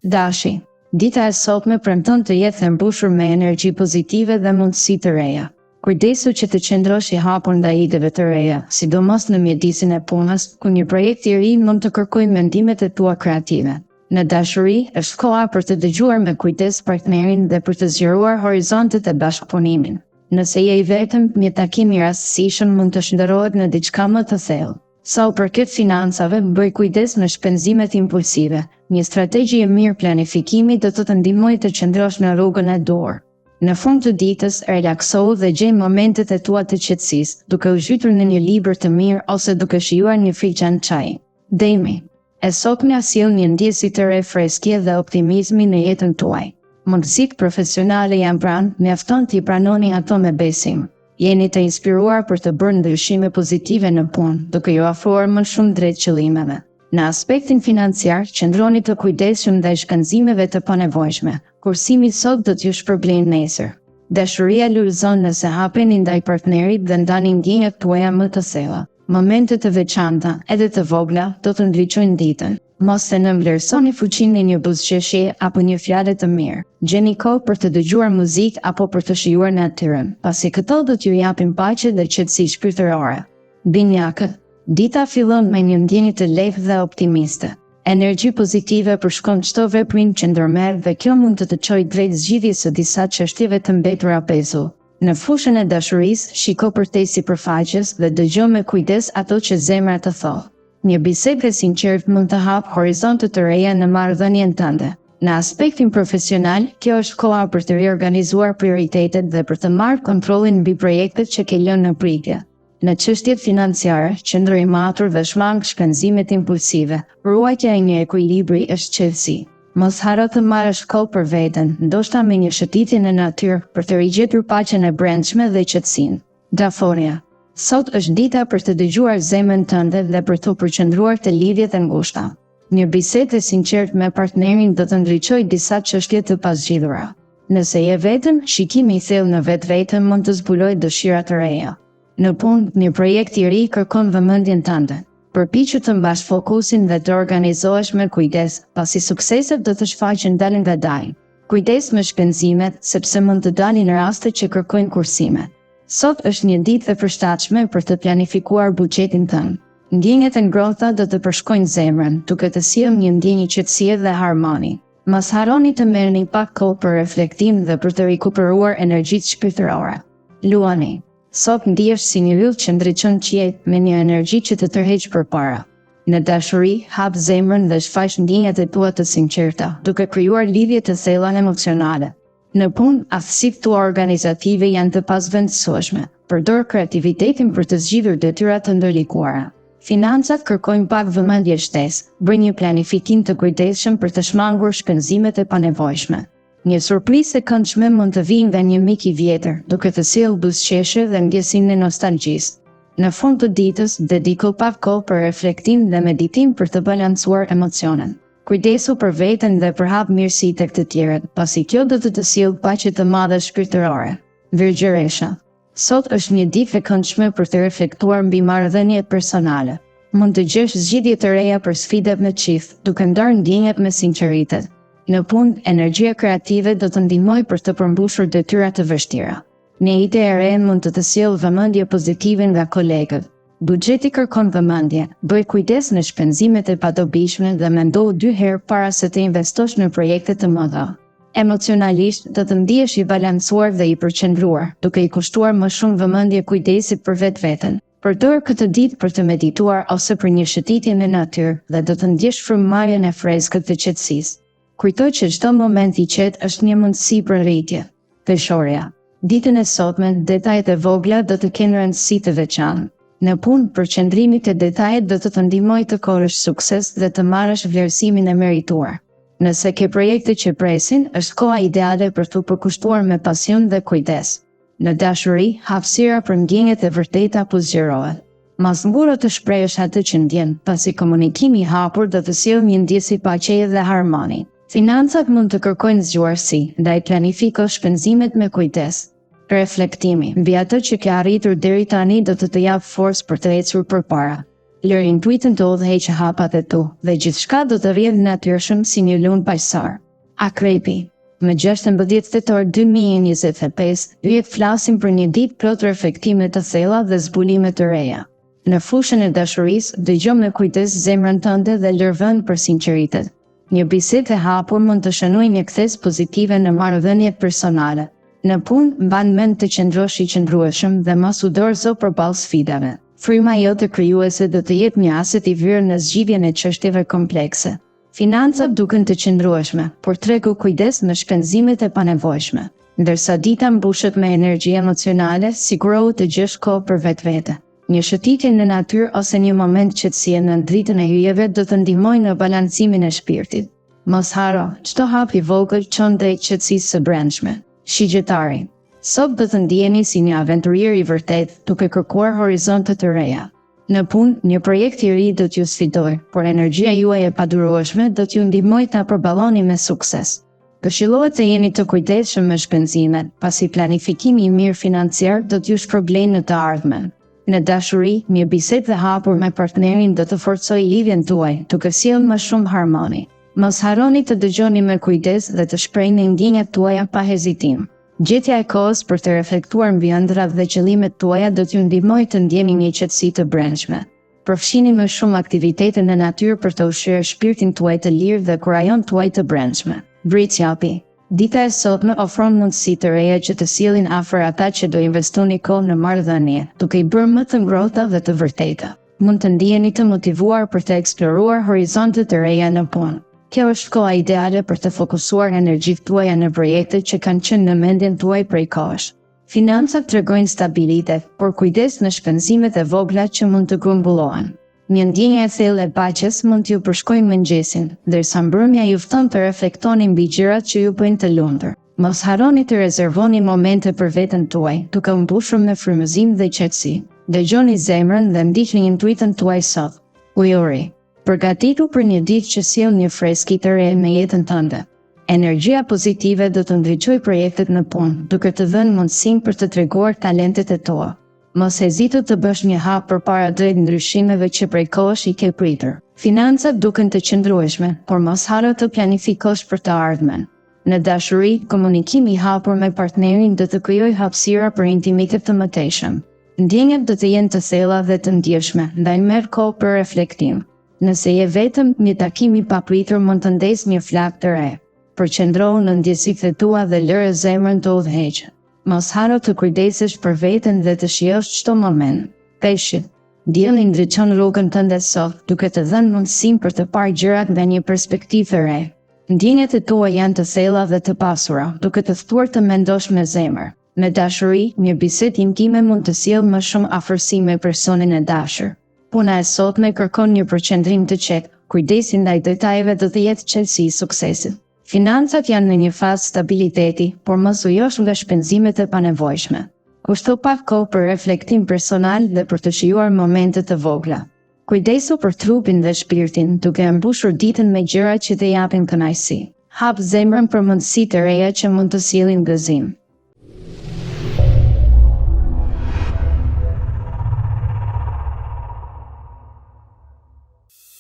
Dashi, dita e sotme premton të jetë e mbushur me energji pozitive dhe mundësi të reja. Kujdesu që të qëndrosh i hapur ndaj ideve të reja, sidomos në mjedisin e punës, ku një projekt i ri mund të kërkojë mendimet e tua kreative. Në dashuri, është koha për të dëgjuar me kujdes partnerin dhe për të zgjeruar horizontet e bashkëpunimin. Nëse je i vetëm, një takim i rastësishëm mund të shndërrohet në diçka më të thellë. Sa u përket financave, bëj kujdes në shpenzimet impulsive. Një strategji e mirë planifikimi do të ndihmojë të qëndrosh në rrugën e duhur. Në fund të ditës, relaksohu dhe gjej momentet e tua të qetësisë, duke u zhytur në një libër të mirë ose duke shijuar një filxhan çaji. Demi, e sotmja sjell një ndjesë të re freskje dhe optimizmi në jetën tuaj. Mundësitë profesionale janë pranë, mjafton t'i pranoni ato me besim. Jeni të inspiruar për të bërë ndryshime pozitive në punë, duke ju ofruar më shumë drejt qëllimeve. Në aspektin financiar, qëndroni të kujdesshëm ndaj shkenzimeve të panevojshme. Kursimi sot do t'ju shpërblejë nesër. Dashuria lulëzon nëse hapeni ndaj partnerit dhe ndani ndjenjat tuaja më të thella. Momentet të veçanta, edhe të vogla, do të ndriçojnë ditën. Mos e nënvlerësoni fuqinë e një buzëqeshje apo një fjale të mirë. Gjeni kohë për të dëgjuar muzikë apo për të shijuar natyrën, pasi këto do t'ju japin paqe dhe qetësi shpirtërore. Binjakët, dita fillon me një ndjenjë të lehtë dhe optimiste. Energji pozitive përshkon çdo veprim që ndërmerr dhe kjo mund të çojë drejt zgjidhjes së disa çështjeve të mbetura pezull. Në fushën e dashurisë, shiko përtej sipërfaqes dhe dëgjoj me kujdes ato që zemra të thotë. Një bisedë e sinqertë mund të hapë horizonte të reja në marrëdhënien tënde. Në aspektin profesional, kjo është koha për të riorganizuar prioritetet dhe për të marrë kontrollin mbi projektet që ke lënë në pritje. Në çështjet financiare, qëndro i matur dhe shmang shpenzimet impulsive. Ruajtja e një ekuilibri është qetësi. Mos haro të marrësh kohë për veten, ndoshta me një shëtitje në natyrë për të rigjetur paqen e brendshme dhe qetësinë. Daforia. Sot është dita për të dëgjuar zemrën tënde dhe për të përqendruar te lidhjet e ngushta. Një bisedë e sinqertë me partnerin do të ndriçojë disa çështje të pazgjidhura. Nëse je vetëm, shikimi i thellë në vetveten mund të zbulojë dëshira të reja. Në punë, një projekt i ri kërkon vëmendjen tënde. Përpiqu të mbash fokusin dhe të organizohesh me kujdes, pasi sukseset do të shfaqen dal nga dal. Kujdes me shpenzimet, sepse mund të dalin raste që kërkojnë kursime. Sot është një ditë e përshtatshme për të planifikuar buxhetin tënd. Ndjenjat e ngrohta do të përshkojnë zemrën, duke të sjellë një ndjenjë qetësie dhe harmoni. Mos harroni të merrni pak kohë për reflektim dhe për të rikuperuar energjitë shpirtërore. Luani. Sot ndihesh si një yll që ndriçon qiejt me një energji që të tërheq përpara. Në dashuri, hap zemrën dhe shfaq ndjenjat e tua të sinqerta, duke krijuar lidhje të thella emocionale. Në punë, aftësitë tua organizative janë të pasvendësueshme. Përdor kreativitetin për të zgjidhur detyra të ndërlikuara. Financat kërkojnë pak vëmendje shtesë. Bëj një planifikim të kujdesshëm për të shmangur shpenzimet e panevojshme. Një surprizë e këndshme mund të vijë nga një mik i vjetër, duke të sjellë buzëqeshje dhe ndjesinë e nostalgjisë. Në fund të ditës, dediko pak kohë për reflektim dhe meditim për të balancuar emocionet. Kujdesu për veten dhe për hap mirësi tek të tjerët, pasi kjo do të sjellë paqe të madhe shpirtërore. Virgjëresha. Sot është një ditë e këndshme për të reflektuar mbi marrëdhëniet personale. Mund të gjesh zgjidhje të reja për sfidat në çift, duke ndarë ndjenjat me sinqeritet. Në punë, energjia kreative do të ndihmojë për të përmbushur detyra të vështira. Një ide e re mund të sjellë vëmendje pozitive nga kolegët. Buxheti kërkon vëmendje. Bëj kujdes në shpenzimet e padobishme dhe mendohu 2 herë para se të investosh në projekte të mëdha. Emocionalisht, do të ndihesh i balancuar dhe i përqendruar, duke i kushtuar më shumë vëmendje kujdesit për vetveten. Përdor këtë ditë për të medituar ose për një shëtitje në natyrë dhe do të ndjesh frymëmarrjen e freskët të qetësisë. Kujtoj që çdo moment i qetë është një mundësi për rritje. Peshorja. Ditën e sotme, detajet e vogla do të kenë rëndësi të veçantë. Në punë, përqendrimi te detajet do të ndihmojë të korrësh sukses dhe të marrësh vlerësimin e merituar. Nëse ke projekte që presin, është koha ideale për të përkushtuar me pasion dhe kujdes. Në dashuri, hapësira për ndjenjat e vërteta po zgjerohet. Mos nguro të shprehësh atë që ndjen, pasi komunikimi i hapur do të sjellë një ndjesë paqeje dhe harmoni. Financat mund të kërkojnë zgjuarsi, ndaj planifiko shpenzimet me kujdes. Reflektimi mbi atë që ke arritur deri tani do të jap forcë për të ecur përpara. Lër intuitën të udhëheqë hapat e tu, dhe gjithçka do të rrjedhë natyrshëm si një lum paqësor. Akrepi. Me 16 tetor 2025, hyet flasim për një ditë plot reflektime të thella dhe zbulime të reja. Në fushën e dashurisë, dëgjo me kujdes zemrën tënde dhe lër vend për sinqeritet. Një bisedë e hapur mund të shënojë një kthes pozitive në marrëdhëniet personale. Në punë, mban mend të qëndrosh i qëndrueshëm dhe mos u dorëzo përballë sfidave. Fryma jote krijuese do të jetë një aset i vërë në zgjidhjen e çështjeve komplekse. Financat duken të qëndrueshme, por tregu kujdes me shpenzimet e panevojshme. Ndërsa dita mbushet me energji emocionale, sigurohu të gjesh kohë për vetvete. Një shëtitje në natyrë ose një moment qetësie në dritën e hyjeve do të ndihmojë në balancimin e shpirtit. Mos haro, çdo hap i vogël çon drejt qetësisë së brendshme. Shigjetari. Sot do të ndiheni si një aventurier i vërtet, duke kërkuar horizonte të reja. Në punë, një projekt i ri do t'ju sfidojë, por energjia juaj e padurueshme do t'ju ndihmojë ta përballoni me sukses. Këshillohet të jeni të kujdesshëm me shpenzimet, pasi planifikimi i mirë financiar do t'ju shpërblejë në të ardhmen. Në dashuri, një bisedë e hapur me partnerin do të forcojë lidhjen tuaj, duke sjellë më shumë harmoni. Mos harroni të dëgjoni me kujdes dhe të shprehni ndjenjat tuaja pa hezitim. Gjetja e kohës për të reflektuar mbi ëndrat dhe qëllimet tuaja do t'ju ndihmojë të ndjeni një qetësi të brendshme. Përfshini më shumë aktivitete në natyrë për të ushqyer shpirtin tuaj të lirë dhe kurajon tuaj të brendshme. Britsjapi. Dita e sotme ofron mundësi të reja që të sjellin afër ata që do investoni kohë në marrëdhënie, duke i bërë më të ngrohta dhe të vërteta. Mund të ndiheni të motivuar për të eksploruar horizonte të reja në punë. Kjo është koha ideale për të fokusuar energjitë tuaja në projekte që kanë qenë në mendjen tuaj prej kohësh. Financat tregojnë stabilitet, por kujdes në shpenzimet e vogla që mund të grumbullohen. Një ndjenjë e thellë e paqes mund t'ju përshkojë mëngjesin, ndërsa mbrëmja ju fton të reflektoni mbi gjërat që ju bëjnë të lumtur. Mos harroni të rezervoni momente për veten tuaj, duke u mbushur me frymëzim dhe qetësi. Dëgjoni zemrën dhe ndiqni intuitën tuaj sot. Ujuri. Përgatitu për një ditë që sjell një freski të re me jetën tënde. Energjia pozitive do të ndriçojë projektet në punë, duke të dhënë mundësinë për të treguar talentet e tua. Mos hezito të bësh një hap përpara drejt ndryshimeve që prej kohësh i ke pritur. Financat duken të qëndrueshme, por mos harro të planifikosh për të ardhmen. Në dashuri, komunikimi i hapur me partnerin do të krijojë hapësira për intimitet të mëtejshëm. Ndjenjat do të jenë të thella dhe të ndjeshme, ndaj merr kohë për reflektim. Nëse je vetëm, një takim i papritur mund të ndesë një flak të re. Përqendrohu në ndjesitë tua dhe lëre zemrën të udhëheqë. Mos harro të kujdesesh për veten dhe të shijosh çdo moment. Peshqit. Dielli ndriçon rrugën tënde sot, duke të dhënë mundësinë për të parë gjërat nga një perspektivë të re. Ndjenjat e tua janë të thella dhe të pasura, duke të ftuar të mendosh me zemër. Me dashuri, një bisedë intime mund të sjellë më shumë afërsi me personin e dashur. Puna e sotme kërkon një përqendrim të qetë, kujdesi ndaj detajeve do të jetë çelësi i suksesit. Financat janë në një fazë stabiliteti, por mos u josh nga shpenzimet e panevojshme. Kushto pak kohë për reflektim personal dhe për të shijuar momente të vogla. Kujdesu për trupin dhe shpirtin, duke mbushur ditën me gjëra që të japin kënaqësi. Hap zemrën për mundësi të reja që mund të sjellin gëzim.